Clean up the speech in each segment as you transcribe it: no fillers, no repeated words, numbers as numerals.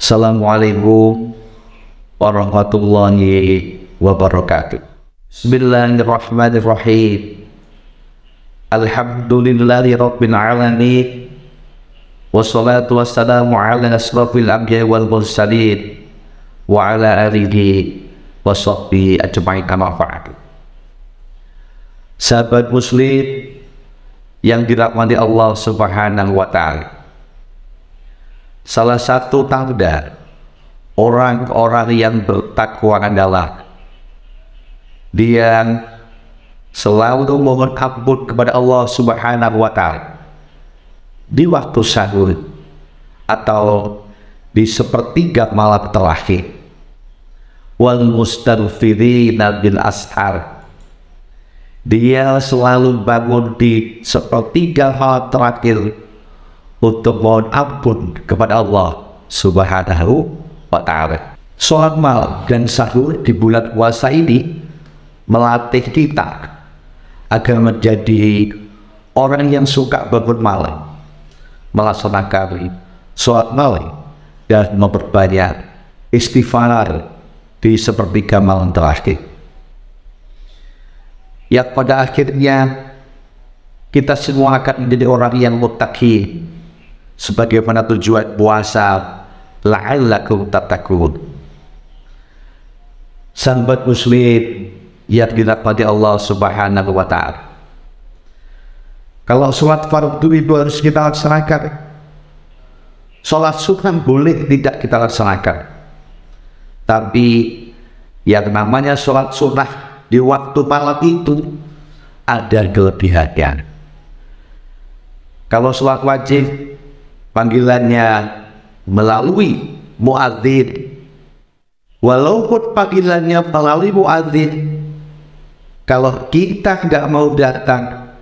Assalamualaikum warahmatullahi wabarakatuh. Bismillahirrahmanirrahim. Alhamdulillahi rabbil alamin. Wassalatu wassalamu ala asrafil anbiya'i wal mursalin wa ala alihi wa sahbihi ajma'in, amma ba'du. Sahabat muslim yang dirahmati Allah Subhanahu wa ta'ala, salah satu tanda orang-orang yang bertakwa adalah dia selalu mohon ampun kepada Allah Subhanahu wa ta'ala di waktu sahur atau di sepertiga malam terakhir. Wal mustaghfirina bil ashar, dia selalu bangun di sepertiga malam terakhir untuk mohon ampun kepada Allah Subhanahu wa ta'ala. Sholat malam dan sahur di bulan puasa ini melatih kita agar menjadi orang yang suka bangun malam, melaksanakan sholat malam dan memperbanyak istighfar di sepertiga malam terakhir, yang pada akhirnya kita semua akan menjadi orang yang muttaqin, sebagaimana tujuan puasa, la'allakum tattaqun. Sahabat muslim yang dirahmati Allah Subhanahu wa ta'ala, kalau sholat fardu itu harus kita laksanakan. Sholat sunnah boleh tidak kita laksanakan, tapi yang namanya sholat sunnah di waktu malam itu ada kelebihannya. Kalau sholat wajib panggilannya melalui muadzin, walaupun panggilannya melalui muadzin, kalau kita tidak mau datang,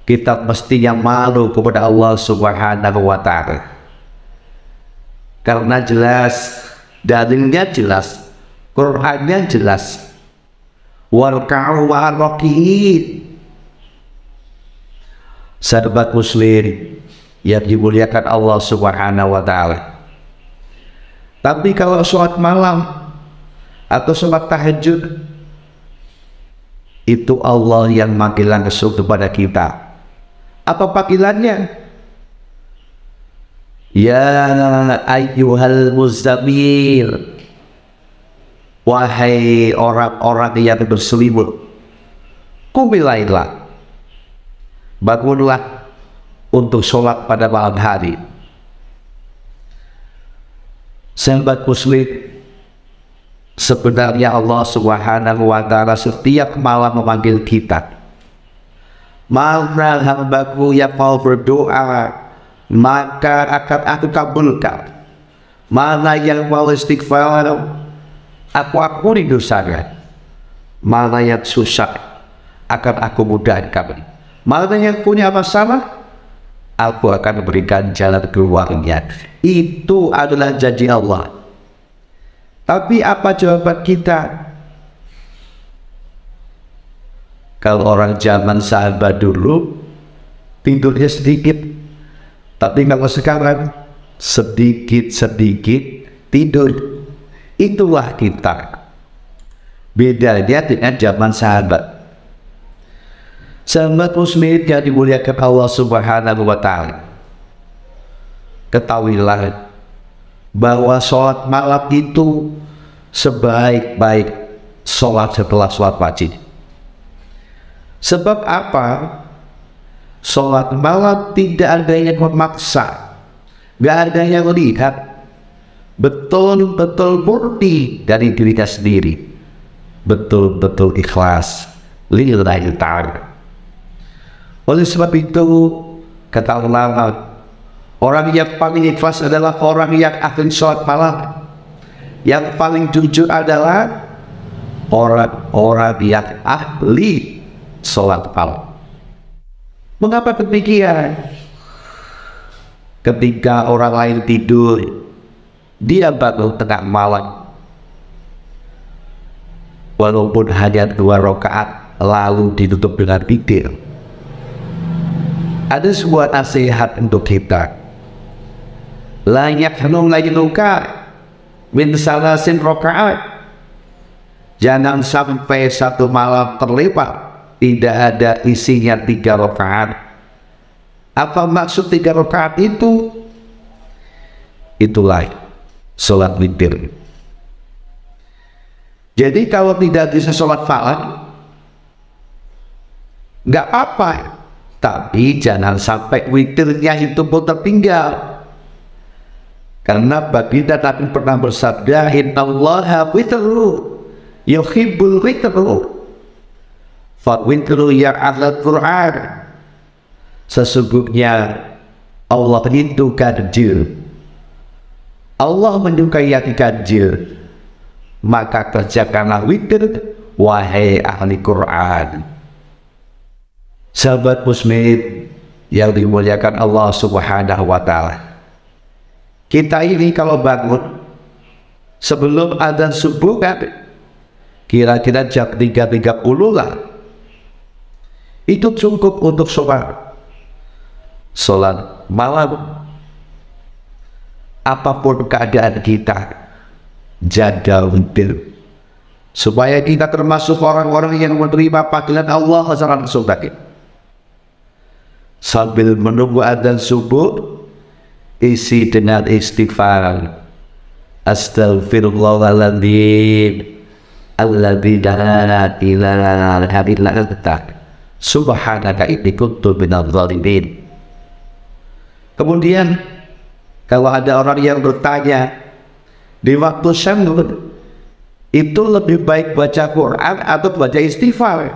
kita mestinya malu kepada Allah Subhanahu wa ta'ala, karena jelas dalilnya jelas, Qur'annya jelas, warka'u wa'araki'in. Sahabat muslim yang dimuliakan Allah Subhanahu wa ta'ala, tapi kalau sholat malam atau sholat tahajud, itu Allah yang manggil langsung kepada kita. Apa panggilannya? Ya ayyuhal muzammil, wahai orang-orang yang berselimut, qumilailah, bangunlah untuk sholat pada malam hari. Sahabat muslim, sebenarnya Allah Subhanahu wa ta'ala setiap malam memanggil kita. Mana hambaku yang mau berdoa, maka akan aku kabulkan. Mana yang mau istighfar, aku ampuni dosanya. Mana yang susah, akan aku mudahkan. Mana yang punya masalah, aku akan memberikan jalan keluarnya. Itu adalah janji Allah. Tapi apa jawaban kita? Kalau orang zaman sahabat dulu tidurnya sedikit, tapi kalau sekarang sedikit-sedikit tidur. Itulah kita. Bedanya dengan zaman sahabat. Sahabat muslim yang dimuliakan Allah Subhanahu wa ta'ala, ketahuilah bahwa sholat malam itu sebaik-baik sholat setelah sholat wajib. Sebab apa? Sholat malam tidak ada yang memaksa, gak ada yang lihat, betul-betul murni dari dirinya sendiri, betul-betul ikhlas lillahi ta'ala. Oleh sebab itu, kata ulama, orang yang paling ikhlas adalah orang yang ahli sholat malam. Yang paling jujur adalah orang-orang yang ahli sholat malam. Mengapa demikian? Ketika orang lain tidur, dia bangun tengah malam, walaupun hanya 2 rakaat, lalu ditutup dengan witir. Ada sebuah nasihat untuk kita. la yahrum lailuka min salasin rakaat. Jangan sampai satu malam terlewat tidak ada isinya 3 rakaat. Apa maksud 3 rakaat itu? Itulah sholat witir. Jadi kalau tidak bisa sholat farad, nggak apa-apa, tapi jangan sampai witirnya itu pun tertinggal. Karena baginda Nabi pernah bersabda, innallaha witru yuhibbul witru fa witru ya ahlul Qur'an. Sesungguhnya Allah itu ganjil, Allah menyukai yang ganjil, maka kerjakanlah witir wahai ahli Quran. Sahabat muslim yang dimuliakan Allah Subhanahu wa ta'ala, kita ini kalau bangun sebelum adzan subuh kan kira-kira jam 3.30 lah, itu cukup untuk sholat malam. Apapun keadaan kita, jaga witir supaya kita termasuk orang-orang yang menerima panggilan Allah secara langsung tadi. Sambil menunggu adzan subuh, isi dengan istighfar. Astaghfirullahaladzim alladzi la ilaha illa anta subhanaka inni kuntu minadz dzalimin. Kemudian kalau ada orang yang bertanya di waktu syamsul itu lebih baik baca Quran atau baca istighfar,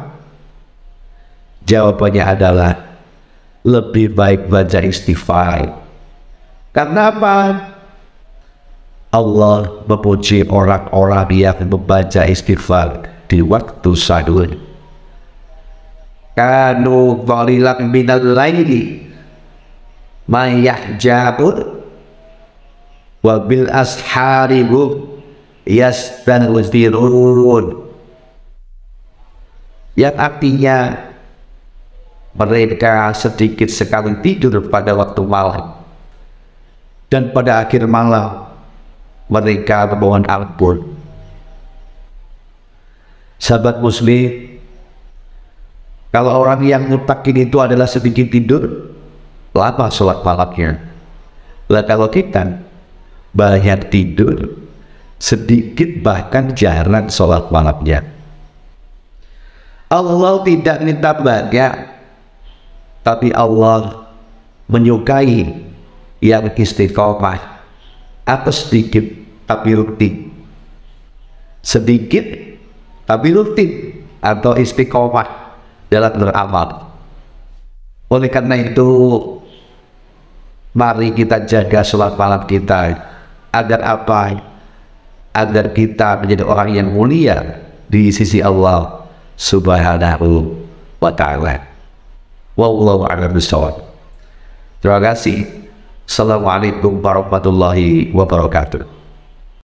jawabannya adalah lebih baik baca istighfar. Karena apa? Allah memuji orang-orang yang membaca istighfar di waktu sahur. Kanu qalilan minal laili may yahjabun wa bil ashari yastaghfirun. Yang artinya mereka sedikit sekali tidur pada waktu malam, dan pada akhir malam mereka memohon ampun. Sahabat muslim, kalau orang yang mutakin itu adalah sedikit tidur, lama sholat malamnya. Lah kalau kita banyak tidur, sedikit bahkan jarang sholat malamnya. Allah tidak minta banyak, tapi Allah menyukai yang istiqomah atau sedikit tapi rutin, sedikit tapi rutin atau istiqomah dalam beramal. Oleh karena itu, mari kita jaga sholat malam kita agar apa? Agar kita menjadi orang yang mulia di sisi Allah Subhanahu wa ta'ala. Wallahu a'lam bishawab. Terima kasih. Assalamualaikum warahmatullahi wabarakatuh.